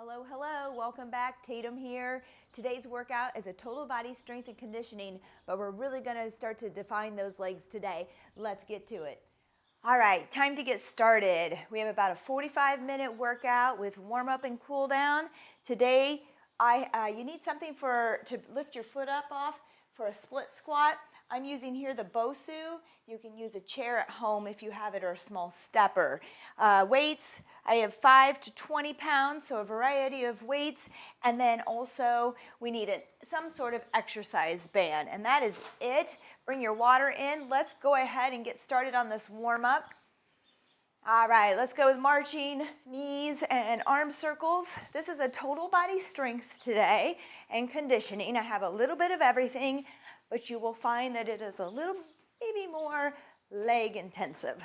Hello, hello, welcome back. Tatum here. Today's workout is a total body strength and conditioning, but we're really gonna start to define those legs today. Let's get to it. All right, time to get started. We have about a 45-minute workout with warm up and cool down. Today, you need something to lift your foot up off for a split squat. I'm using here the Bosu. You can use a chair at home if you have it, or a small stepper. Weights, I have 5 to 20 pounds, so a variety of weights. And then also we need some sort of exercise band, and that is it. Bring your water in. Let's go ahead and get started on this warm up. All right, let's go with marching, knees, and arm circles. This is a total body strength today and conditioning. I have a little bit of everything, but you will find that it is a little, maybe more leg intensive.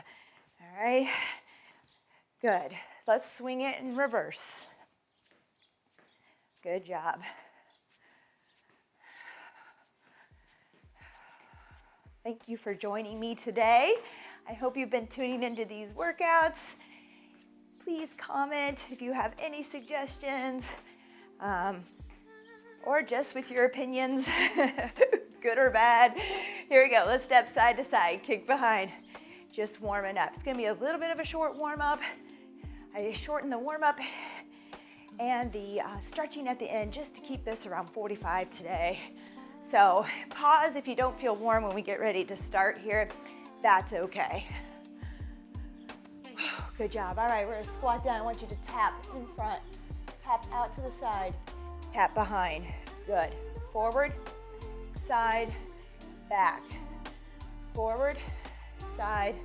All right, good. Let's swing it in reverse. Good job. Thank you for joining me today. I hope you've been tuning into these workouts. Please comment if you have any suggestions, or just with your opinions, good or bad. Here we go. Let's step side to side, kick behind, just warming up. It's gonna be a little bit of a short warm up. I shorten the warm up and the stretching at the end just to keep this around 45 today. So pause if you don't feel warm when we get ready to start here. That's okay. Good job. All right, we're gonna squat down. I want you to tap in front, tap out to the side, tap behind. Good. Forward, side, back. Forward, side,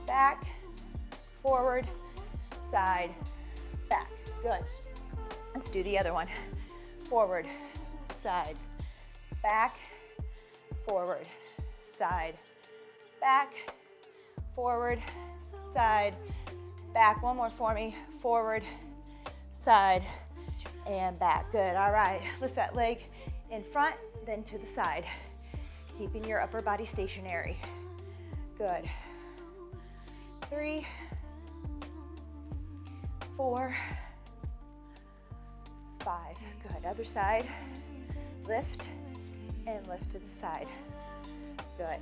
back. Forward, side, back. Good. Let's do the other one. Forward, side, back. Forward, side, back. Forward, side, back. One more for me. Forward, side, and back. Good. All right. Lift that leg in front, then to the side, keeping your upper body stationary. Good. 3, 4, 5. Good. Other side. Lift and lift to the side. Good.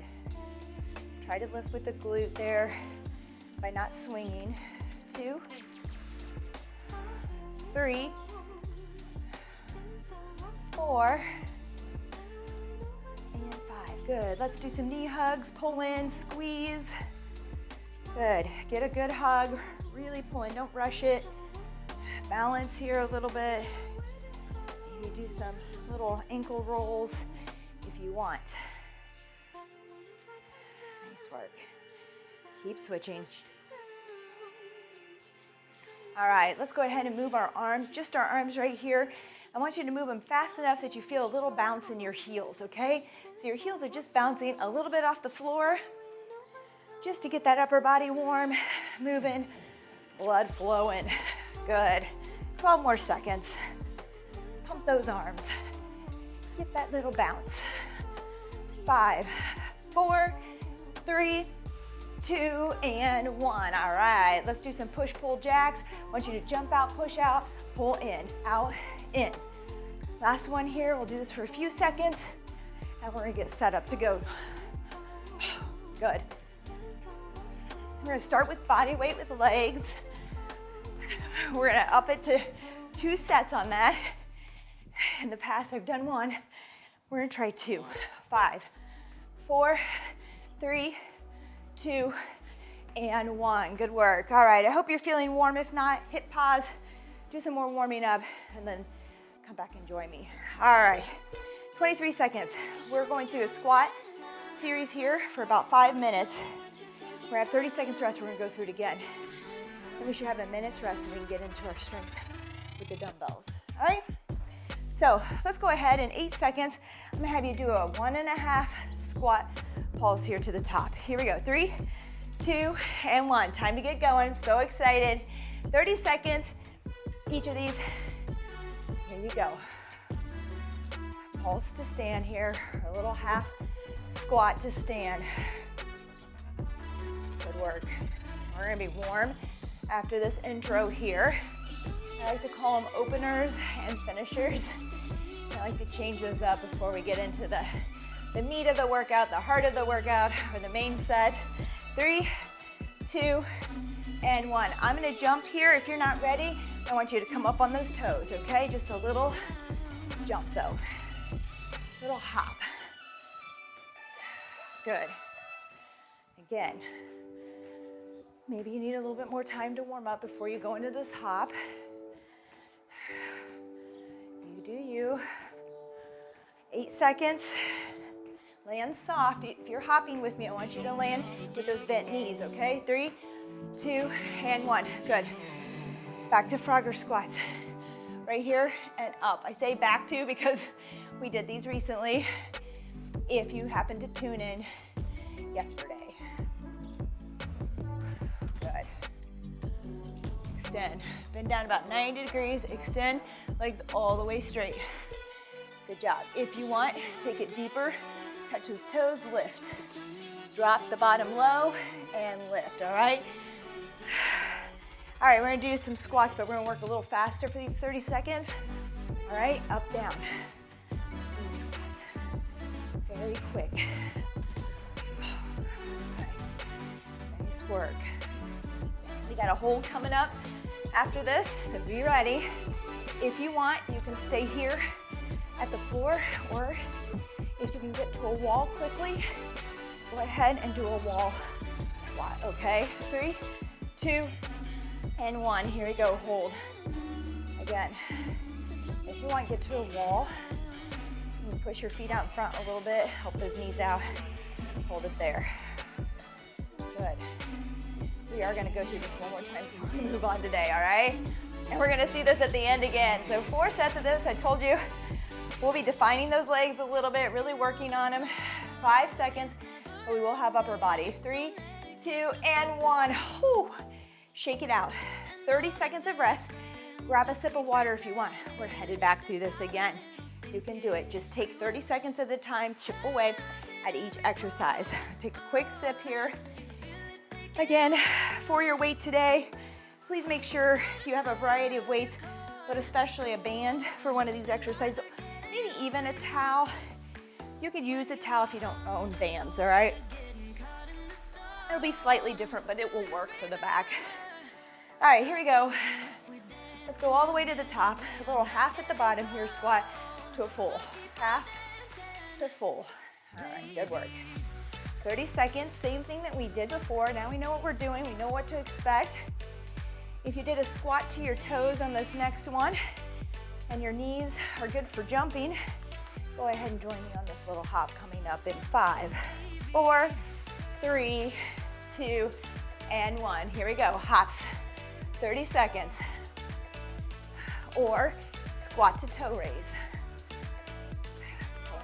Try to lift with the glute there by not swinging. 2, 3, 4, and 5. Good. Let's do some knee hugs. Pull in, squeeze. Good. Get a good hug. Really pull in. Don't rush it. Balance here a little bit. Maybe do some little ankle rolls if you want. Nice work. Keep switching. All right, let's go ahead and move our arms, just our arms right here. I want you to move them fast enough that you feel a little bounce in your heels, okay? So your heels are just bouncing a little bit off the floor, just to get that upper body warm, moving, blood flowing. Good. 12 more seconds. Pump those arms. Get that little bounce. 5, 4, 3, 2, and 1. All right, let's do some push-pull jacks. I want you to jump out, push out, pull in, out, in. Last one here. We'll do this for a few seconds, and we're gonna get set up to go. Good. We're gonna start with body weight with legs. We're gonna up it to 2 sets on that. In the past, I've done 1. We're gonna try 2. 5, 4, 3, 2, and 1. Good work. All right, I hope you're feeling warm. If not, hit pause, do some more warming up, and then come back and join me. All right, 23 seconds. We're going through a squat series here for about 5 minutes. We're gonna have 30 seconds rest. We're gonna go through it again. Then we should have a minute's rest so we can get into our strength with the dumbbells. All right? So let's go ahead in 8 seconds. I'm gonna have you do a 1.5 squat pulse here to the top. Here we go. 3, 2, and 1. Time to get going. So excited. 30 seconds. Each of these. Here you go. Pulse to stand here. A little half squat to stand. Good work. We're gonna be warm after this intro here. I like to call them openers and finishers. I like to change those up before we get into the meat of the workout, the heart of the workout, or the main set. 3, 2, and 1. I'm gonna jump here. If you're not ready, I want you to come up on those toes, okay? Just a little jump though. Little hop. Good. Again, maybe you need a little bit more time to warm up before you go into this hop. You do you. 8 seconds. Land soft. If you're hopping with me, I want you to land with those bent knees, okay? 3, 2, and 1. Good. Back to Frogger squats. Right here and up. I say back to because we did these recently. If you happen to tune in yesterday. Good. Extend. Bend down about 90 degrees. Extend. Legs all the way straight. Good job. If you want, take it deeper. Touch those toes, lift. Drop the bottom low and lift, all right? All right, we're gonna do some squats, but we're gonna work a little faster for these 30 seconds. All right, up, down. Very quick. Okay. Nice work. We got a hold coming up after this, so be ready. If you want, you can stay here at the floor, or if you can get to a wall quickly, go ahead and do a wall squat, okay? 3, 2, and 1. Here we go, hold. Again, if you want to get to a wall, you can push your feet out in front a little bit, help those knees out, hold it there. Good. We are gonna go through this one more time before we move on today, all right? And we're gonna see this at the end again. So 4 sets of this, I told you, we'll be defining those legs a little bit, really working on them. 5 seconds, but we will have upper body. 3, 2, and 1. Whew. Shake it out. 30 seconds of rest. Grab a sip of water if you want. We're headed back through this again. You can do it. Just take 30 seconds at a time, chip away at each exercise. Take a quick sip here. Again, for your weight today, please make sure you have a variety of weights, but especially a band for one of these exercises. Maybe even a towel. You could use a towel if you don't own bands, all right? It'll be slightly different, but it will work for the back. All right, here we go. Let's go all the way to the top. A little half at the bottom here, squat to a full. Half to full. All right, good work. 30 seconds, same thing that we did before. Now we know what we're doing. We know what to expect. If you did a squat to your toes on this next one, and your knees are good for jumping, go ahead and join me on this little hop coming up in 5, 4, 3, 2, and 1. Here we go, hops, 30 seconds. Or squat to toe raise.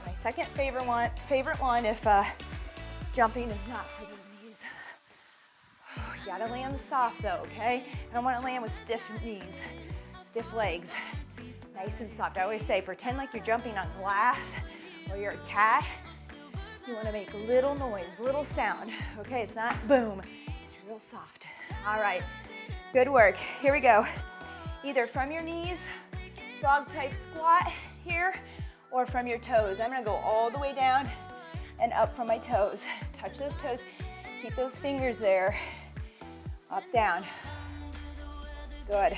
My second favorite one if jumping is not for the knees. You gotta land soft though, okay? I don't wanna land with stiff knees, stiff legs. Nice and soft. I always say, pretend like you're jumping on glass or you're a cat. You want to make little noise, little sound. Okay, it's not boom. It's real soft. All right, good work. Here we go. Either from your knees, frog type squat here, or from your toes. I'm going to go all the way down and up from my toes. Touch those toes. Keep those fingers there. Up, down. Good.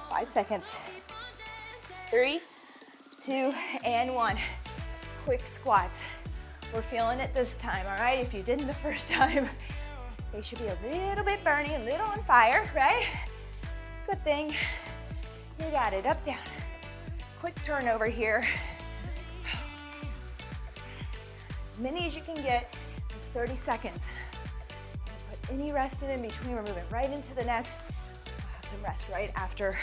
5 seconds. 3, 2, and 1. Quick squats. We're feeling it this time, all right? If you didn't the first time, they should be a little bit burning, a little on fire, right? Good thing. You got it. Up, down. Quick turnover here. As many as you can get. It's 30 seconds. Put any rest in between. We're moving right into the next. We'll have some rest right after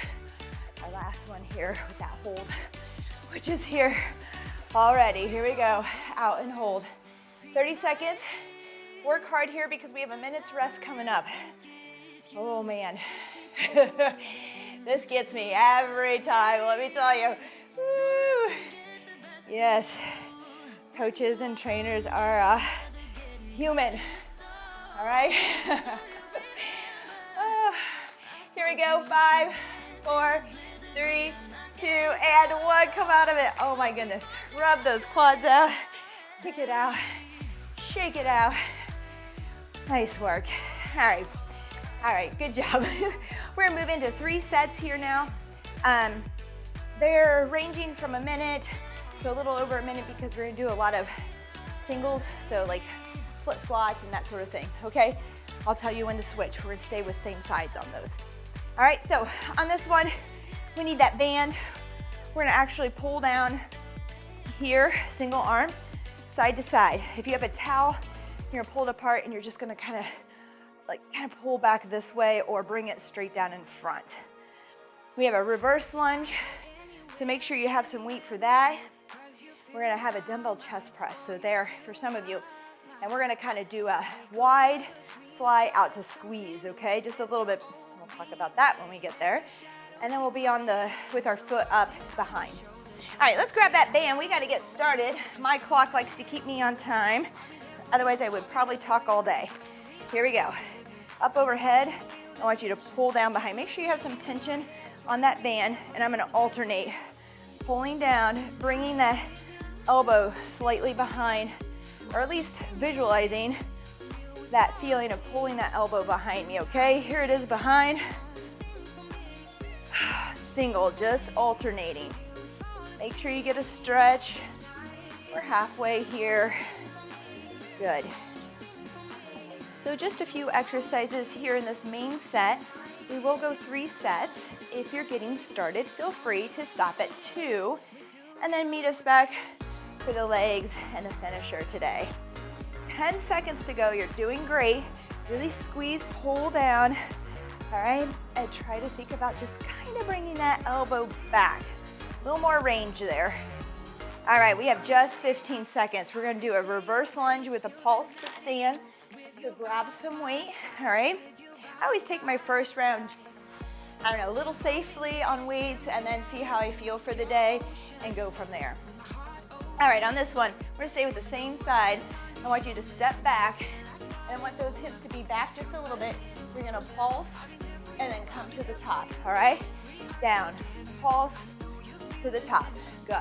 our last one here with that hold, which is here already. Here we go. Out and hold. 30 seconds. Work hard here because we have a minute's rest coming up. Oh man. This gets me every time, let me tell you. Woo. Yes. Coaches and trainers are human, all right? Here we go, 5, 4, 3, 2, and 1, come out of it. Oh my goodness, rub those quads out, kick it out, shake it out. Nice work. All right, good job. We're gonna move into 3 sets here now. They're ranging from a minute to a little over a minute because we're gonna do a lot of singles, so like split squats and that sort of thing, okay? I'll tell you when to switch. We're gonna stay with same sides on those. All right, so on this one, we need that band. We're gonna actually pull down here, single arm, side to side. If you have a towel, you're gonna pull it apart and you're just gonna kind of pull back this way or bring it straight down in front. We have a reverse lunge, so make sure you have some weight for that. We're gonna have a dumbbell chest press, so there for some of you. And we're gonna kind of do a wide fly out to squeeze, okay? Just a little bit, we'll talk about that when we get there. And then we'll be on with our foot up behind. All right, let's grab that band. We gotta get started. My clock likes to keep me on time. Otherwise, I would probably talk all day. Here we go. Up overhead, I want you to pull down behind. Make sure you have some tension on that band, and I'm gonna alternate. Pulling down, bringing that elbow slightly behind, or at least visualizing that feeling of pulling that elbow behind me, okay? Here it is behind. Single, just alternating. Make sure you get a stretch. We're halfway here. Good. So just a few exercises here in this main set. We will go 3 sets. If you're getting started, feel free to stop at 2 and then meet us back for the legs and the finisher today. 10 seconds to go. You're doing great. Really squeeze, pull down. All right, and try to think about just kind of bringing that elbow back. A little more range there. All right, we have just 15 seconds. We're gonna do a reverse lunge with a pulse to stand. So grab some weight, all right? I always take my first round, I don't know, a little safely on weights and then see how I feel for the day and go from there. All right, on this one, we're gonna stay with the same side. I want you to step back and I want those hips to be back just a little bit. We're gonna pulse and then come to the top, all right? Down, pulse to the top, good.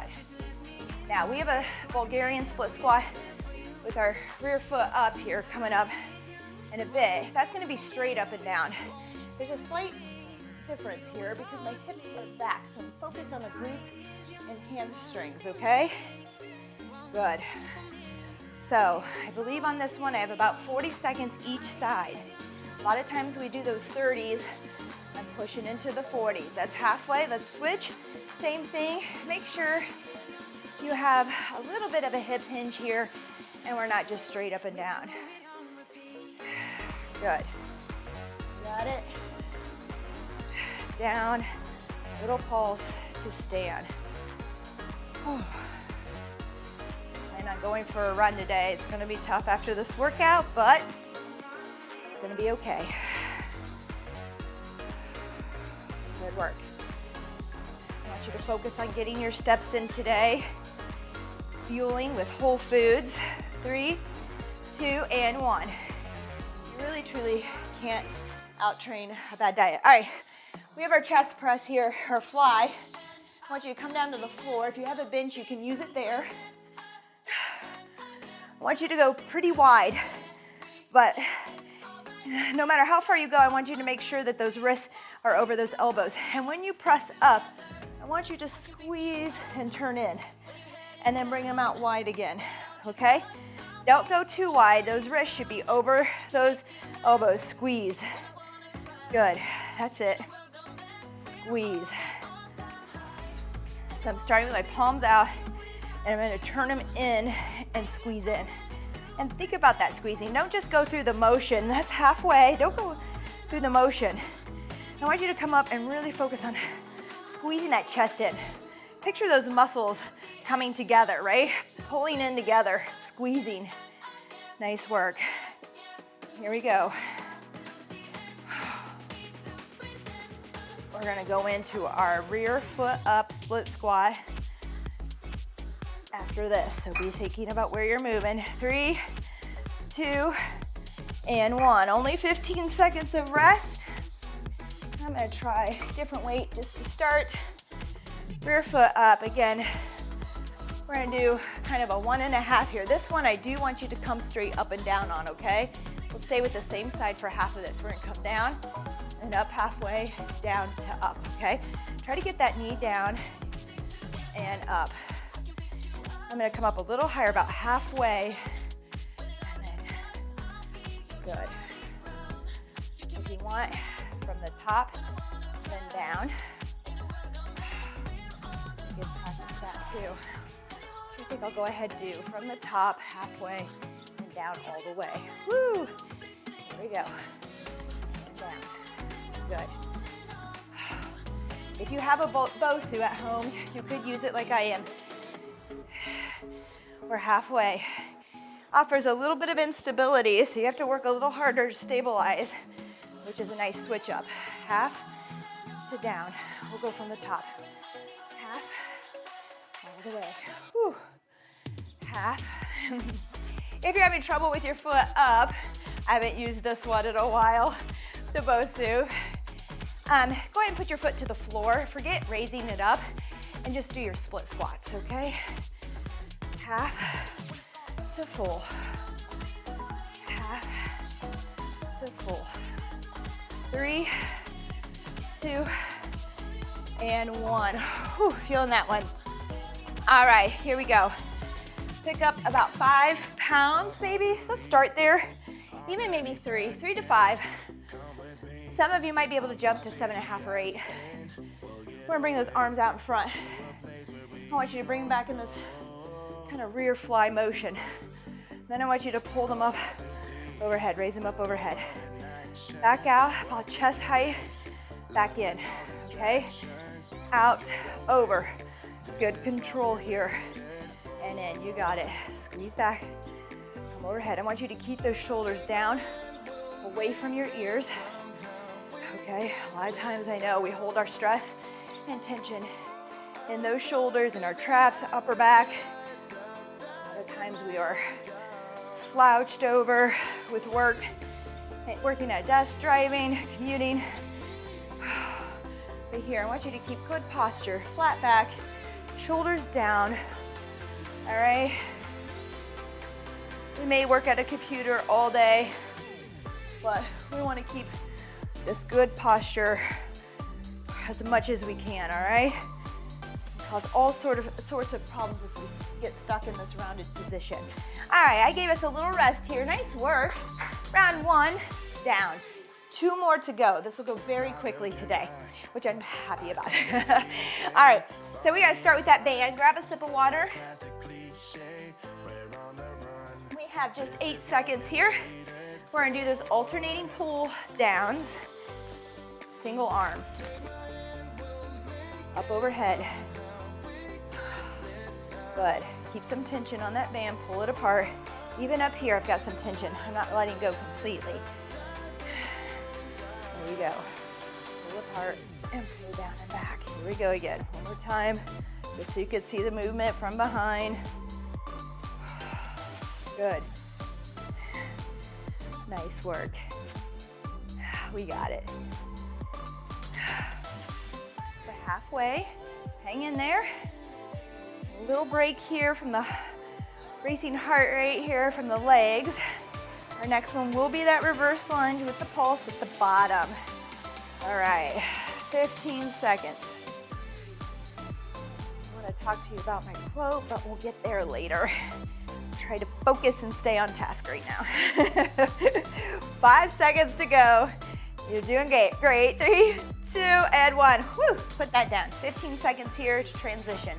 Now we have a Bulgarian split squat with our rear foot up here, coming up in a bit. That's gonna be straight up and down. There's a slight difference here because my hips are back, so I'm focused on the glutes and hamstrings, okay? Good. So I believe on this one I have about 40 seconds each side. A lot of times we do those 30s. I'm pushing into the 40s. That's halfway. Let's switch. Same thing. Make sure you have a little bit of a hip hinge here and we're not just straight up and down. Good. Got it. Down. Little pulse to stand. Plan on going for a run today. It's going to be tough after this workout, but it's going to be okay. Good work. I want you to focus on getting your steps in today. Fueling with whole foods. 3, 2, and 1. You really, truly can't out-train a bad diet. All right, we have our chest press here, or fly. I want you to come down to the floor. If you have a bench, you can use it there. I want you to go pretty wide, but no matter how far you go, I want you to make sure that those wrists are over those elbows. And when you press up, I want you to squeeze and turn in, and then bring them out wide again, okay? Don't go too wide. Those wrists should be over those elbows. Squeeze. Good. That's it. Squeeze. So I'm starting with my palms out, and I'm going to turn them in and squeeze in. And think about that squeezing. Don't just go through the motion. That's halfway. Don't go through the motion. I want you to come up and really focus on squeezing that chest in. Picture those muscles coming together, right? Pulling in together, squeezing. Nice work. Here we go. We're gonna go into our rear foot up split squat. after this. So be thinking about where you're moving. 3, 2, and 1. Only 15 seconds of rest. I'm gonna try a different weight just to start. Rear foot up. Again, we're gonna do kind of a 1.5 here. This one I do want you to come straight up and down on, okay? We'll stay with the same side for half of this. We're gonna come down and up halfway, down to up, okay? Try to get that knee down and up. I'm gonna come up a little higher, about halfway, and then, good. If you want, from the top, then down. You can practice that too. I think I'll go ahead and do from the top, halfway, and down all the way. Woo! Here we go. And down. Good. If you have a Bosu at home, you could use it like I am. We're halfway. Offers a little bit of instability, so you have to work a little harder to stabilize, which is a nice switch up. Half to down. We'll go from the top. Half, all the way. Whew. Half. If you're having trouble with your foot up, I haven't used this one in a while, the Bosu. Go ahead and put your foot to the floor. Forget raising it up and just do your split squats, okay? Half to full. Half to full. 3, 2, and 1. Whew, feeling that one. All right, here we go. Pick up about 5 pounds maybe. Let's start there. Even maybe 3 to 5. Some of you might be able to jump to 7.5 or 8. We're gonna bring those arms out in front. I want you to bring them back in this kind of rear fly motion. Then I want you to pull them up overhead, raise them up overhead. Back out, about chest height, back in, okay? Out, over. Good control here. And in, you got it. Squeeze back, come overhead. I want you to keep those shoulders down, away from your ears. Okay, a lot of times I know we hold our stress and tension in those shoulders and our traps, upper back. A lot of times we are slouched over with work, working at a desk, driving, commuting. Right here, I want you to keep good posture, flat back, shoulders down. All right? We may work at a computer all day, but we want to keep this good posture as much as we can, all right? Cause all sorts of problems if we get stuck in this rounded position. All right, I gave us a little rest here. Nice work. Round 1, down. 2 more to go. This will go very quickly today, which I'm happy about. All right, so we gotta start with that band. Grab a sip of water. We have just 8 seconds here. We're gonna do those alternating pull downs. Single arm. Up overhead. Good. Keep some tension on that band. Pull it apart. Even up here, I've got some tension. I'm not letting go completely. There you go. Pull apart and pull down and back. Here we go again. One more time, just so you can see the movement from behind. Good. Nice work. We got it. We're halfway. Hang in there. A little break here from the racing heart rate here from the legs. Our next one will be that reverse lunge with the pulse at the bottom. All right, 15 seconds. I want to talk to you about my quote, but we'll get there later. Try to focus and stay on task right now. 5 seconds to go. You're doing great. 3, 2, and 1. Woo, put that down. 15 seconds here to transition.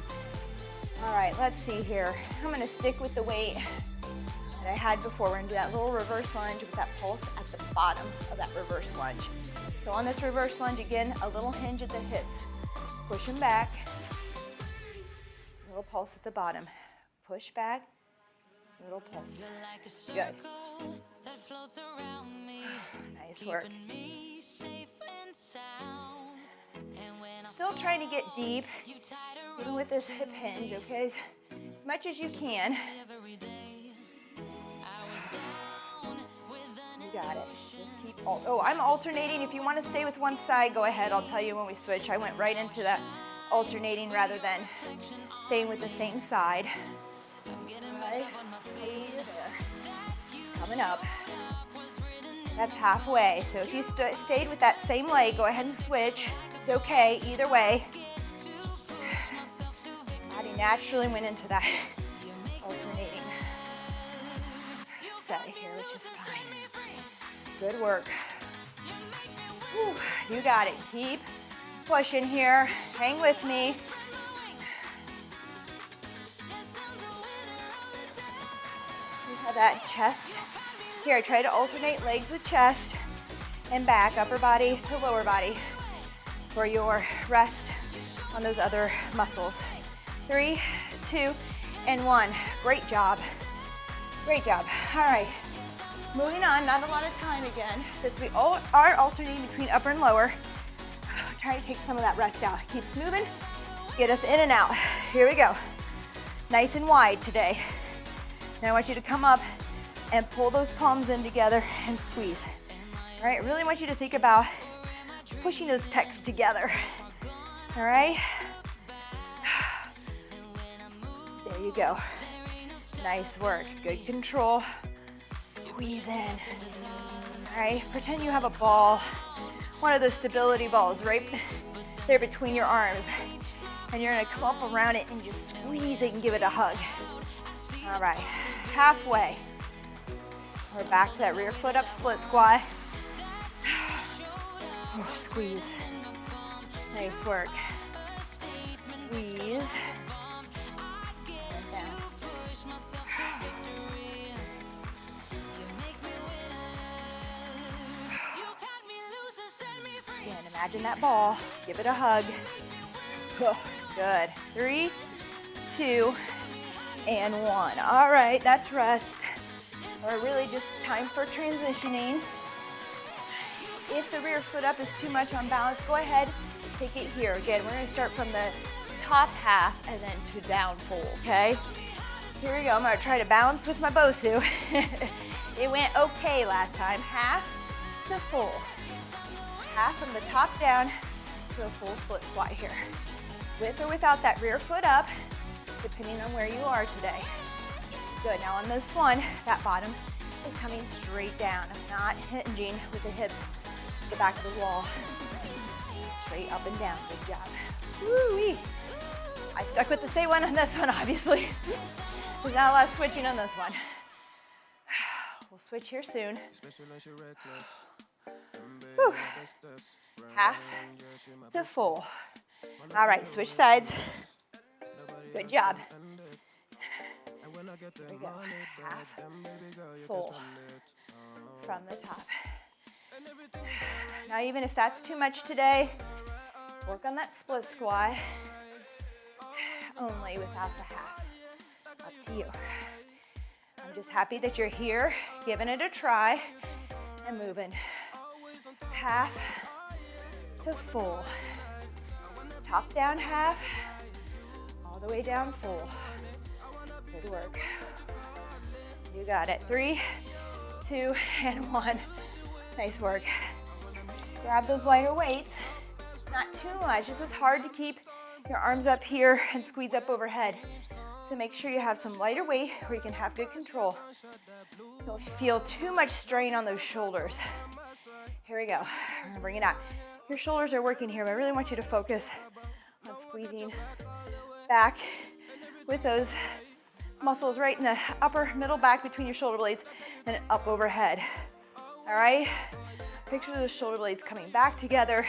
All right, let's see here. I'm gonna stick with the weight that I had before. We're gonna do that little reverse lunge with that pulse at the bottom of that reverse lunge. So on this reverse lunge, again, a little hinge at the hips. Push them back. Little pulse at the bottom. Push back, little pulse. Good. Nice work. Still trying to get deep, even with this hip hinge, okay? It's much as you can. You got it. Just keep, I'm alternating. If you want to stay with one side, go ahead. I'll tell you when we switch. I went right into that alternating rather than staying with the same side. Right. It's coming up. That's halfway. So if you stayed with that same leg, go ahead and switch. It's okay, either way. Body naturally went into that alternating set here, which is fine. Good work. Whew, you got it. Keep pushing here. Hang with me. You have that chest. Here, try to alternate legs with chest and back, upper body to lower body for your rest on those other muscles. 3, 2, and 1. Great job. Great job. All right. Moving on, not a lot of time again. Since we all are alternating between upper and lower, try to take some of that rest out. Keep us moving. Get us in and out. Here we go. Nice and wide today. Now I want you to come up and pull those palms in together and squeeze. All right, I really want you to think about pushing those pecs together. All right? There you go. Nice work. Good control. Squeeze in. All right, pretend you have a ball, one of those stability balls right there between your arms. And you're gonna come up around it and just squeeze it and give it a hug. All right, halfway. We're back to that rear foot up split squat. Oh, squeeze. Nice work. Squeeze. And down. Again, imagine that ball. Give it a hug. Oh, good. 3, 2, and 1. All right, that's rest. Or really just time for transitioning. If the rear foot up is too much on balance, go ahead, take it here. Again, we're gonna start from the top half and then to down full, okay? Here we go, I'm gonna try to balance with my Bosu. It went okay last time. Half to full. Half from the top down to a full split squat here. With or without that rear foot up, depending on where you are today. Good, now on this one, that bottom is coming straight down. I'm not hinging with the hips to the back of the wall. Straight up and down, good job. Woo-wee. I stuck with the same one on this one, obviously. There's not a lot of switching on this one. We'll switch here soon. Whew. Half to full. All right, switch sides. Good job. Here we go. Half full from the top. Now, even if that's too much today, work on that split squat only without the half. Up to you. I'm just happy that you're here, giving it a try, and moving. Half to full. Top down half, all the way down full. Good work. You got it. 3, 2, and 1. Nice work. Grab those lighter weights. Not too much. This is hard to keep your arms up here and squeeze up overhead. So make sure you have some lighter weight where you can have good control. Don't feel too much strain on those shoulders. Here we go. We're gonna bring it out. Your shoulders are working here, but I really want you to focus on squeezing back with those muscles right in the upper middle back between your shoulder blades and up overhead. All right? Picture those shoulder blades coming back together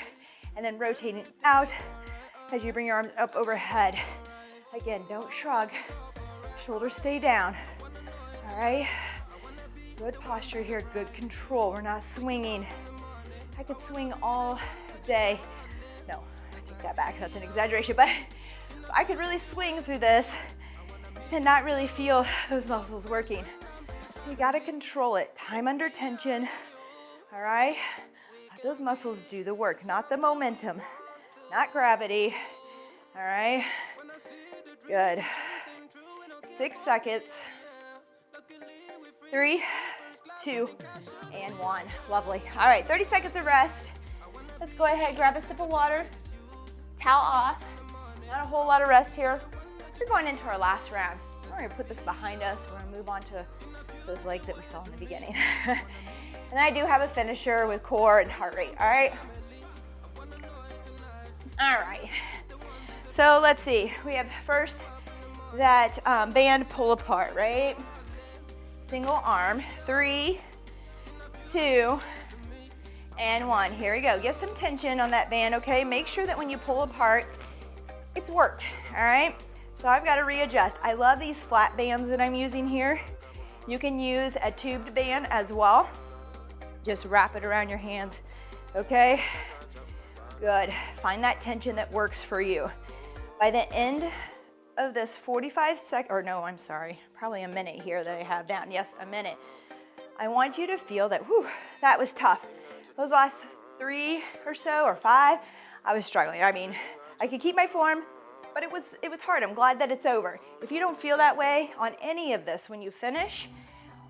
and then rotating out as you bring your arms up overhead. Again, don't shrug. Shoulders stay down. All right? Good posture here, good control. We're not swinging. I could swing all day. No, I take that back. That's an exaggeration, but I could really swing through this and not really feel those muscles working. So you gotta control it. Time under tension, all right? Let those muscles do the work, not the momentum, not gravity, all right? Good. 6 seconds. 3, 2, and 1. Lovely. All right, 30 seconds of rest. Let's go ahead, grab a sip of water. Towel off. Not a whole lot of rest here. We're going into our last round. We're going to put this behind us. We're going to move on to those legs that we saw in the beginning. And I do have a finisher with core and heart rate, all right? All right. So let's see. We have first that band pull apart, right? Single arm. 3, 2, and 1. Here we go. Get some tension on that band, okay? Make sure that when you pull apart, it's worked, all right? So I've got to readjust. I love these flat bands that I'm using here. You can use a tubed band as well. Just wrap it around your hands, okay? Good. Find that tension that works for you. By the end of this 45 seconds, or no, I'm sorry, probably a minute here that I have down. Yes, a minute. I want you to feel that, whew, that was tough. Those last 3 or so, or 5, I was struggling. I mean, I could keep my form, but it was hard. I'm glad that it's over. If you don't feel that way on any of this when you finish,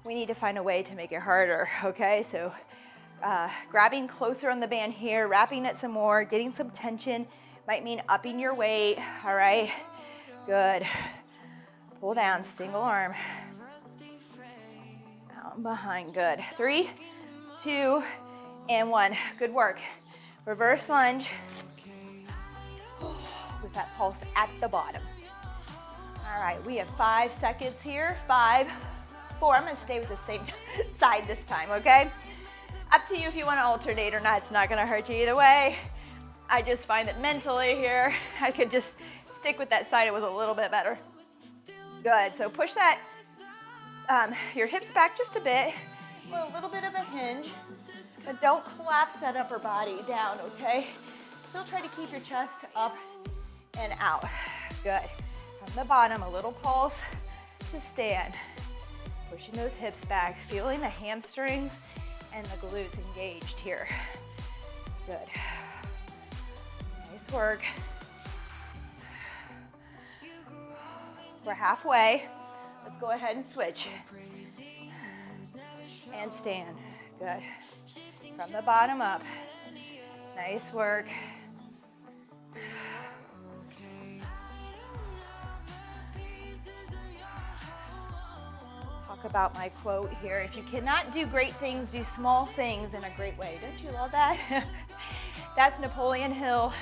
we need to find a way to make it harder, okay? So grabbing closer on the band here, wrapping it some more, getting some tension, might mean upping your weight, all right? Good. Pull down, single arm. Out and behind, good. 3, 2, and 1. Good work. Reverse lunge with that pulse at the bottom. All right, we have 5 seconds here. 5, 4. I'm gonna stay with the same side this time, okay? Up to you if you wanna alternate or not. It's not gonna hurt you either way. I just find that mentally here, I could just stick with that side. It was a little bit better. Good, so push that, your hips back just a bit. A little bit of a hinge, but don't collapse that upper body down, okay? Still try to keep your chest up and out. Good. From the bottom, a little pulse to stand. Pushing those hips back, feeling the hamstrings and the glutes engaged here. Good. Nice work. We're halfway. Let's go ahead and switch. And stand. Good. From the bottom up. Nice work. Talk about my quote here. If you cannot do great things, do small things in a great way. Don't you love that? That's Napoleon Hill.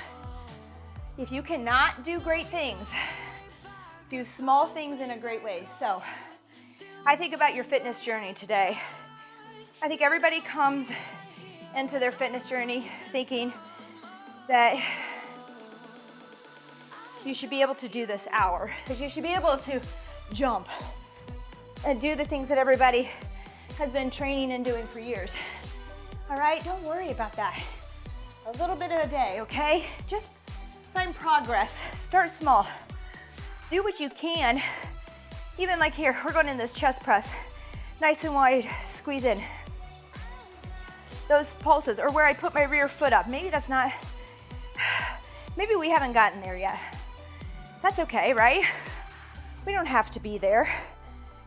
If you cannot do great things, do small things in a great way. So I think about your fitness journey today. I think everybody comes into their fitness journey thinking that you should be able to do this hour, that you should be able to jump and do the things that everybody has been training and doing for years. All right, don't worry about that. A little bit of a day, okay? Just find progress, start small. Do what you can. Even like here, we're going in this chest press. Nice and wide, squeeze in. Those pulses, or where I put my rear foot up. Maybe that's not, maybe we haven't gotten there yet. That's okay, right? We don't have to be there.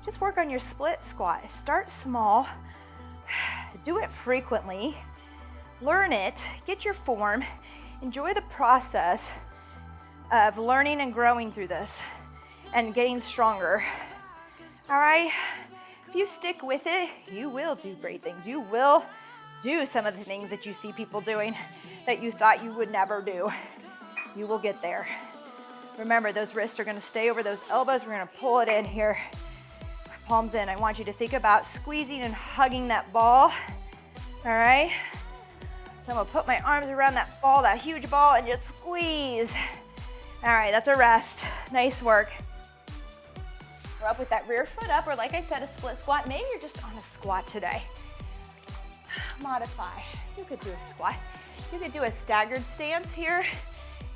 Just work on your split squat. Start small, do it frequently, learn it, get your form, enjoy the process of learning and growing through this and getting stronger. All right, if you stick with it, you will do great things. You will do some of the things that you see people doing that you thought you would never do. You will get there. Remember, those wrists are gonna stay over those elbows. We're gonna pull it in here. Palms in. I want you to think about squeezing and hugging that ball. All right? So I'm gonna put my arms around that ball, that huge ball, and just squeeze. All right, that's a rest. Nice work. We're up with that rear foot up, or like I said, a split squat. Maybe you're just on a squat today. Modify. You could do a squat. You could do a staggered stance here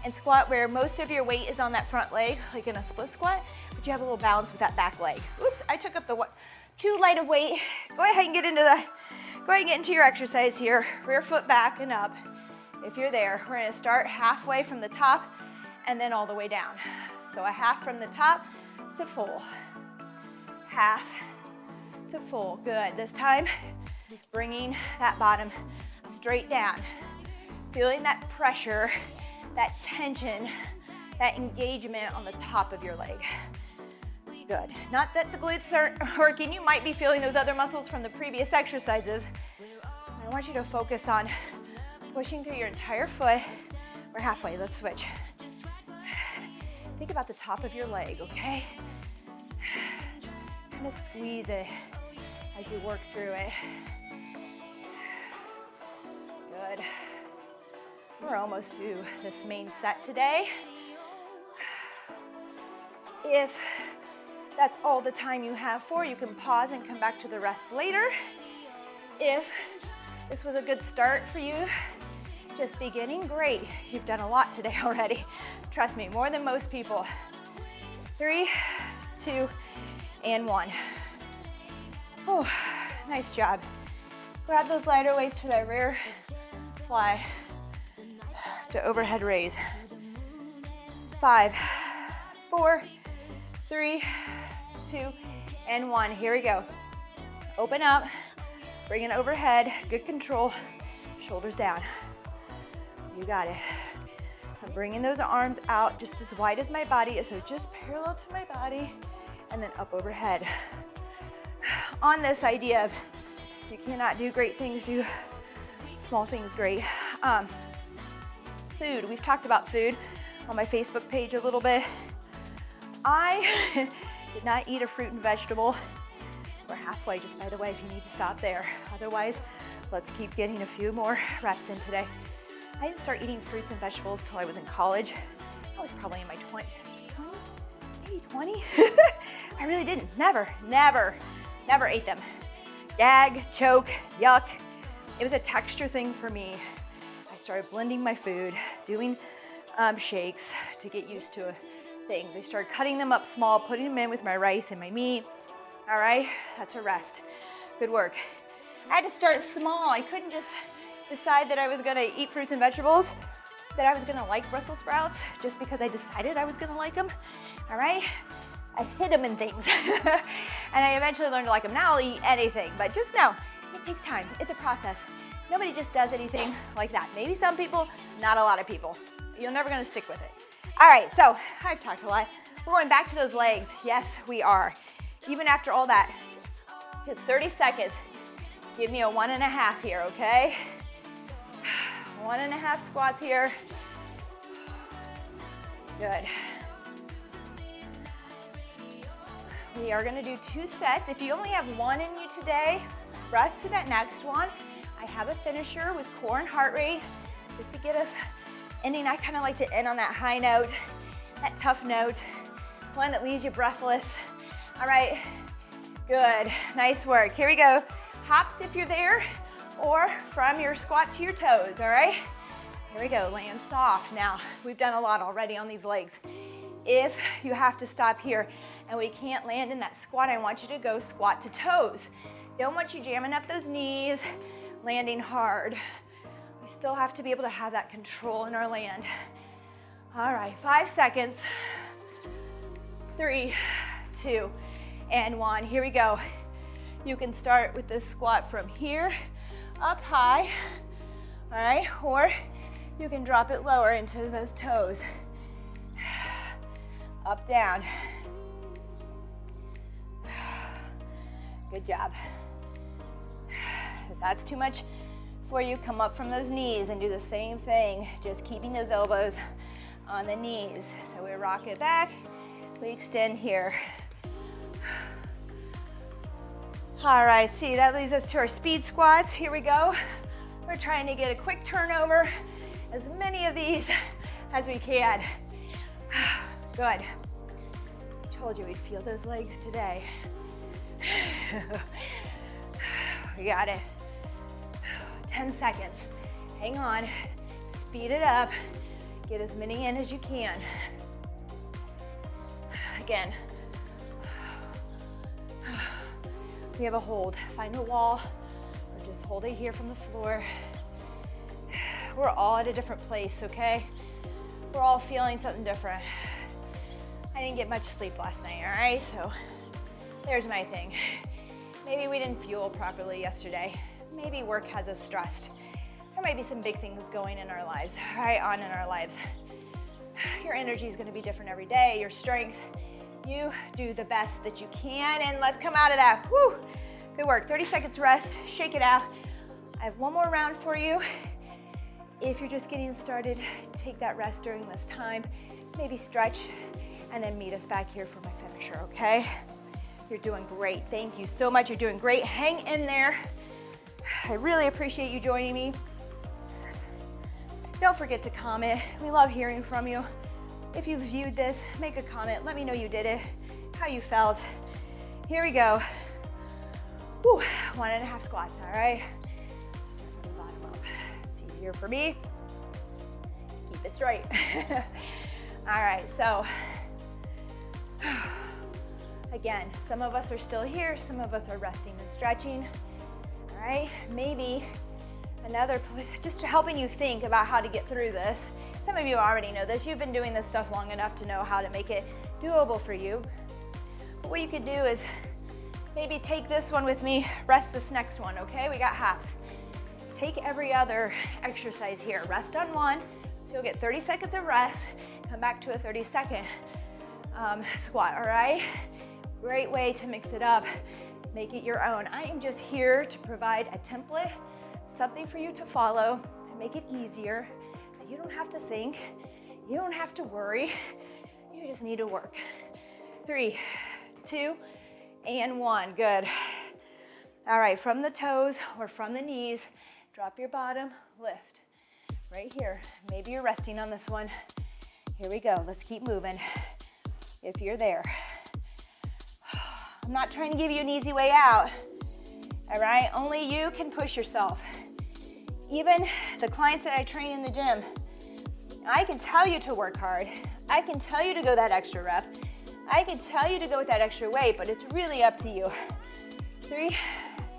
and squat where most of your weight is on that front leg, like in a split squat, but you have a little balance with that back leg. Oops, I took up the too light of weight. Go ahead and get into your exercise here. Rear foot back and up. If you're there, we're gonna start halfway from the top and then all the way down. So a half from the top to full. half to full. Good. This time, bringing that bottom straight down. Feeling that pressure, that tension, that engagement on the top of your leg. Good. Not that the glutes aren't working. You might be feeling those other muscles from the previous exercises. I want you to focus on pushing through your entire foot. We're halfway. Let's switch. Think about the top of your leg, okay? Kind of squeeze it as you work through it. Good. We're almost through this main set today. If that's all the time you have for, you can pause and come back to the rest later. If this was a good start for you, just beginning, great. You've done a lot today already. Trust me, more than most people. 3, 2, and 1. Oh, nice job. Grab those lighter weights for that rear fly to overhead raise. 5, 4, 3, 2, and 1. Here we go. Open up, bring it overhead, good control, shoulders down. You got it. I'm bringing those arms out just as wide as my body is, so just parallel to my body, and then up overhead. On this idea of you cannot do great things, do small things great. Food, we've talked about food on my Facebook page a little bit. I did not eat a fruit and vegetable. We're halfway, just by the way, if you need to stop there. Otherwise, let's keep getting a few more reps in today. I didn't start eating fruits and vegetables till I was in college. I was probably in my 20, maybe 20. I really didn't, never ate them. Gag, choke, yuck. It was a texture thing for me. I started blending my food, doing shakes to get used to things. I started cutting them up small, putting them in with my rice and my meat. All right, that's a rest. Good work. I had to start small. I couldn't just decide that I was gonna eat fruits and vegetables, that I was gonna like Brussels sprouts just because I decided I was gonna like them. All right, I hid them in things. And I eventually learned to like them. Now I'll eat anything, but just know, it takes time. It's a process. Nobody just does anything like that. Maybe some people, not a lot of people. You're never gonna stick with it. All right, so I've talked a lot. We're going back to those legs. Yes, we are. Even after all that, just 30 seconds. Give me a 1.5 here, okay? 1.5 squats here. Good. We are gonna do 2 sets. If you only have 1 in you today, rest to that next one. I have a finisher with core and heart rate, just to get us ending. I kind of like to end on that high note, that tough note, one that leaves you breathless. All right, good, nice work. Here we go. Hops if you're there, or from your squat to your toes, all right? Here we go, land soft. Now, we've done a lot already on these legs. If you have to stop here and we can't land in that squat, I want you to go squat to toes. Don't want you jamming up those knees, landing hard. We still have to be able to have that control in our land. All right, 5 seconds. 3, 2, and 1. Here we go. You can start with this squat from here, up high, all right? Or you can drop it lower into those toes. Up, down. Good job. If that's too much for you, come up from those knees and do the same thing, just keeping those elbows on the knees. So we rock it back, we extend here. All right, see, that leads us to our speed squats. Here we go. We're trying to get a quick turnover, as many of these as we can. Good. I told you we'd feel those legs today. We got it. 10 seconds. Hang on. Speed it up. Get as many in as you can. Again. We have a hold. Find a wall, or just hold it here from the floor. We're all at a different place, okay? We're all feeling something different. I didn't get much sleep last night, all right? So There's my thing. Maybe we didn't fuel properly yesterday. Maybe work has us stressed. There might be some big things going in our lives, right on in our lives. Your energy is going to be different every day, your strength. You do the best that you can, and let's come out of that. Woo! Good work. 30 seconds rest, shake it out. I have one more round for you. If you're just getting started, take that rest during this time. Maybe stretch, and then meet us back here for my finisher, okay? You're doing great. Thank you so much. You're doing great. Hang in there. I really appreciate you joining me. Don't forget to comment. We love hearing from you. If you viewed this, make a comment. Let me know you did it, how you felt. Here we go. Whew, 1.5 squats, all right? Start from the bottom up. It's easier for me. Keep it straight. All right, so again, some of us are still here, some of us are resting and stretching. All right, maybe another, just helping you think about how to get through this. Some of you already know this. You've been doing this stuff long enough to know how to make it doable for you. But what you could do is maybe take this one with me, rest this next one, okay? We got halves. Take every other exercise here. Rest on one, so you'll get 30 seconds of rest. Come back to a 30-second squat, all right? Great way to mix it up. Make it your own. I am just here to provide a template, something for you to follow, to make it easier. So you don't have to think, you don't have to worry, you just need to work. 3, 2, and 1, good. All right, from the toes or from the knees, drop your bottom, lift. Right here, maybe you're resting on this one. Here we go, let's keep moving. If you're there. I'm not trying to give you an easy way out, all right? Only you can push yourself. Even the clients that I train in the gym, I can tell you to work hard. I can tell you to go that extra rep. I can tell you to go with that extra weight, but it's really up to you. 3,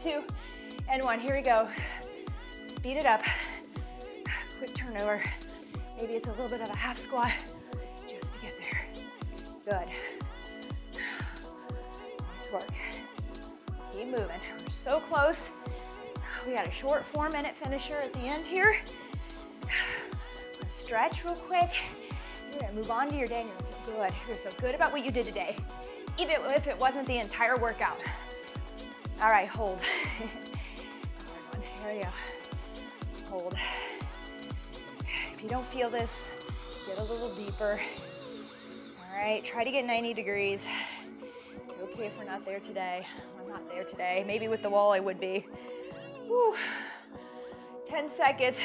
2, and 1, here we go. Speed it up. Quick turnover. Maybe it's a little bit of a half squat just to get there. Good. Nice work. Keep moving. We're so close. We got a short 4-minute finisher at the end here. Stretch real quick. You're gonna move on to your day and you're gonna feel good. You're gonna feel good about what you did today, even if it wasn't the entire workout. All right, hold. Here we go. Hold. If you don't feel this, get a little deeper. All right, try to get 90 degrees. It's okay if we're not there today. I'm not there today. Maybe with the wall I would be. Whew. 10 seconds.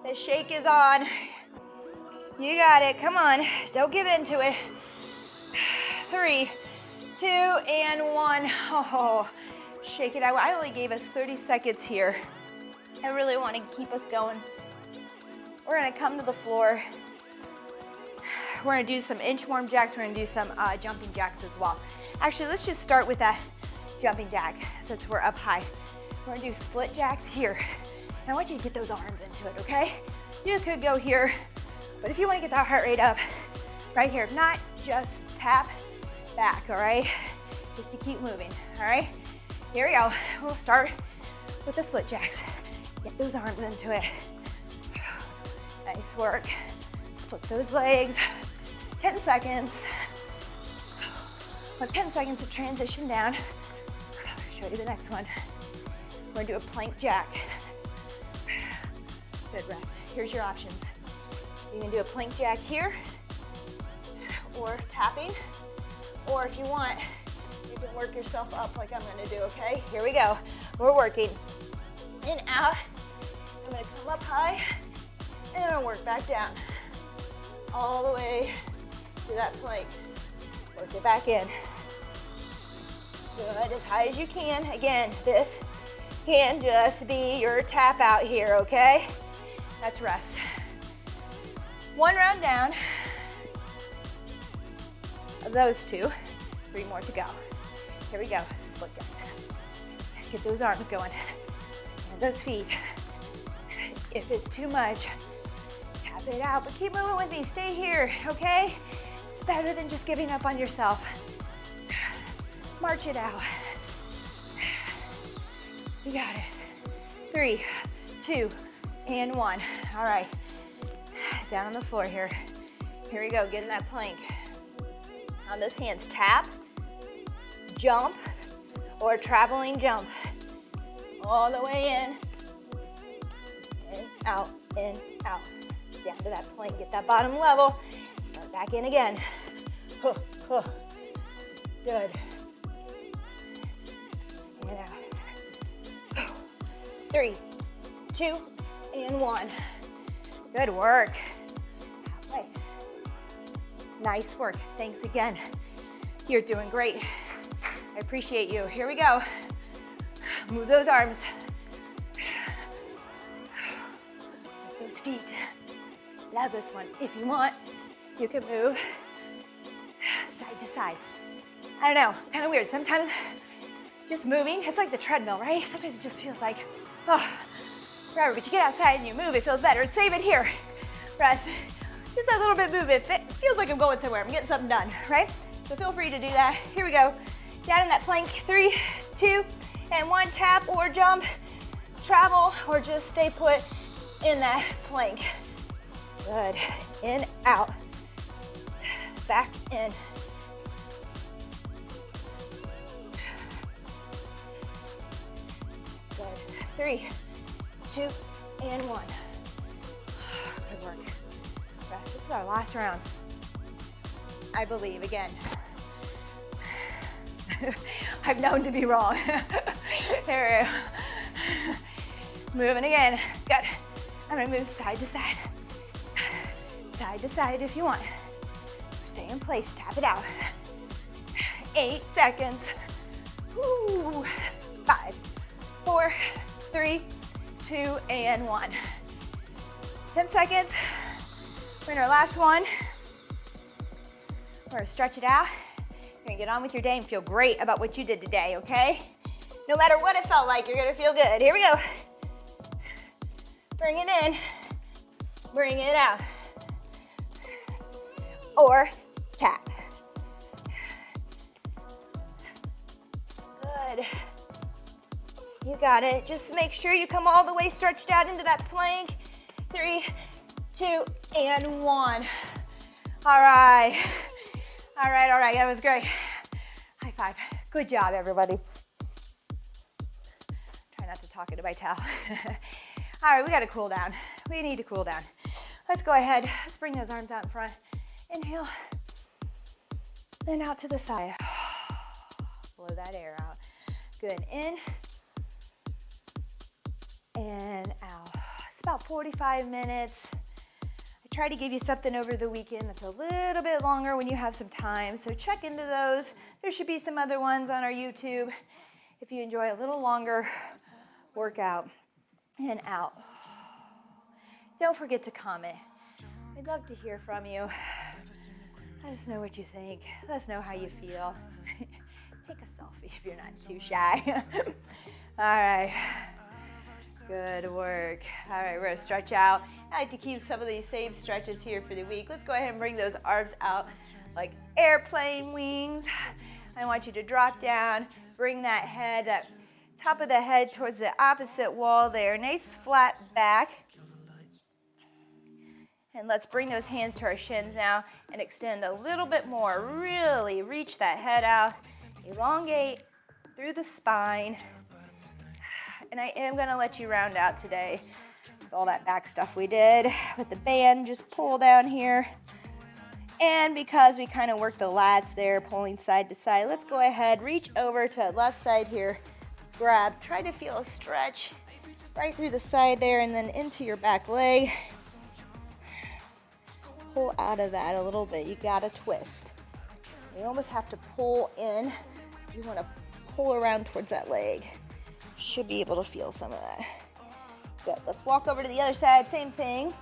The shake is on. You got it. Come on. Don't give in to it. 3, 2, and 1. Oh, shake it out. I only gave us 30 seconds here. I really want to keep us going. We're going to come to the floor. We're going to do some inchworm jacks. We're going to do some jumping jacks as well. Actually, let's just start with that jumping jack since we're up high. We're going to do split jacks here. And I want you to get those arms into it, okay? You could go here, but if you want to get that heart rate up, right here. If not, just tap back, all right? Just to keep moving, all right? Here we go. We'll start with the split jacks. Get those arms into it. Nice work. Split those legs. 10 seconds. With 10 seconds to transition down. I'll show you the next one. We're gonna do a plank jack. Good rest. Here's your options. You can do a plank jack here, or tapping, or if you want, you can work yourself up like I'm gonna do, okay? Here we go. We're working in, out. I'm gonna come up high, and I'm gonna work back down. All the way to that plank. Work it back in. Good, as high as you can. Again, this can just be your tap out here, okay? That's rest. 1 round down of those 2. 3 more to go. Here we go, split jacks. Get those arms going, and those feet. If it's too much, tap it out, but keep moving with me. Stay here, okay? It's better than just giving up on yourself. March it out. You got it. 3, 2, and 1. All right, down on the floor here. Here we go, get in that plank. On those hands, tap, jump, or traveling jump. All the way in, out, down to that plank. Get that bottom level. Start back in again. Huh, huh. Good. And out. 3, 2, and 1. Good work. Halfway. Nice work. Thanks again. You're doing great. I appreciate you. Here we go. Move those arms. Those feet. Love this one. If you want, you can move side to side. I don't know, kind of weird. Sometimes just moving, it's like the treadmill, right? Sometimes it just feels like, oh, forever. But you get outside and you move, it feels better. And save it here. Rest. Just a little bit movement. It feels like I'm going somewhere. I'm getting something done, right? So feel free to do that. Here we go. Down in that plank. 3, 2, and 1. Tap or jump, travel, or just stay put in that plank. Good. In, out. Back in. Good. 3, 2, and 1. Good work. This is our last round. I believe, again. I'm known to be wrong. There we go. Moving again. Good. I'm gonna move side to side. Side to side if you want. Stay in place, tap it out. 8 seconds. Woo. 5, 4, 3, 2, and 1. 10 seconds. We're in our last one. We're gonna stretch it out. You're gonna get on with your day and feel great about what you did today, okay? No matter what it felt like, you're gonna feel good. Here we go. Bring it in, bring it out. Or tap. Good. You got it. Just make sure you come all the way stretched out into that plank. 3, 2, and 1. All right. All right, all right, that was great. High five. Good job, everybody. Try not to talk into my towel. All right, we gotta cool down. We need to cool down. Let's go ahead. Let's bring those arms out in front. Inhale, then out to the side. Blow that air out. Good, in and out. It's about 45 minutes. I try to give you something over the weekend that's a little bit longer when you have some time, so check into those. There should be some other ones on our YouTube if you enjoy a little longer workout. And out. Don't forget to comment. I'd love to hear from you. Let us know what you think. Let us know how you feel. Take a selfie if you're not too shy. All right. Good work. All right, we're gonna stretch out. I like to keep some of these same stretches here for the week. Let's go ahead and bring those arms out like airplane wings. I want you to drop down, bring that head, that top of the head towards the opposite wall there. Nice flat back. And let's bring those hands to our shins now and extend a little bit more. Really reach that head out. Elongate through the spine. And I am gonna let you round out today with all that back stuff we did. With the band, just pull down here. And because we kind of work the lats there, pulling side to side, let's go ahead, reach over to left side here. Grab, try to feel a stretch right through the side there and then into your back leg. Pull out of that a little bit. You gotta twist. You almost have to pull in. You wanna pull around towards that leg. Should be able to feel some of that. Good, let's walk over to the other side, same thing.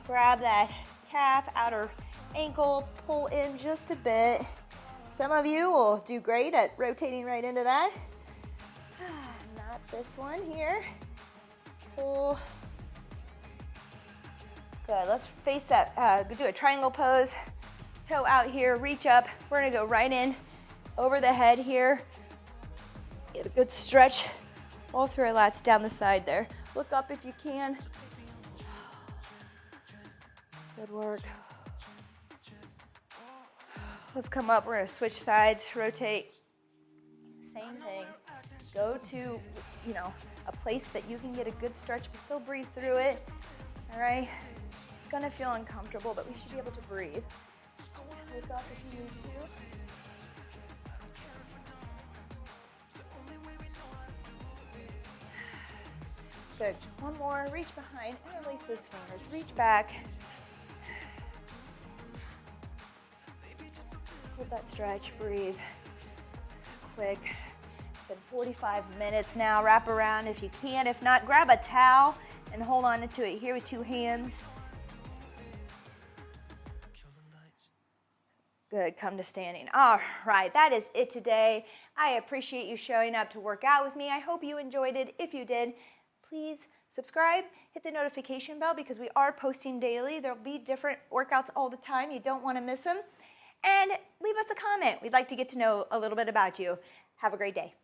Grab that calf, outer ankle, pull in just a bit. Some of you will do great at rotating right into that. Not this one here. Pull. Good, let's face that, do a triangle pose. Toe out here, reach up. We're gonna go right in over the head here. Get a good stretch all through our lats down the side there. Look up if you can. Good work. Let's come up. We're going to switch sides, rotate. Same thing. Go to, a place that you can get a good stretch, but still breathe through it. All right? It's going to feel uncomfortable, but we should be able to breathe. Look up if you need to. Good. One more. Reach behind. Interlace those fingers. Reach back. Hold that stretch. Breathe. Quick. It's been 45 minutes now. Wrap around if you can. If not, grab a towel and hold on to it here with 2 hands. Good. Come to standing. All right. That is it today. I appreciate you showing up to work out with me. I hope you enjoyed it. If you did, please subscribe, hit the notification bell because we are posting daily. There'll be different workouts all the time. You don't want to miss them. And leave us a comment. We'd like to get to know a little bit about you. Have a great day.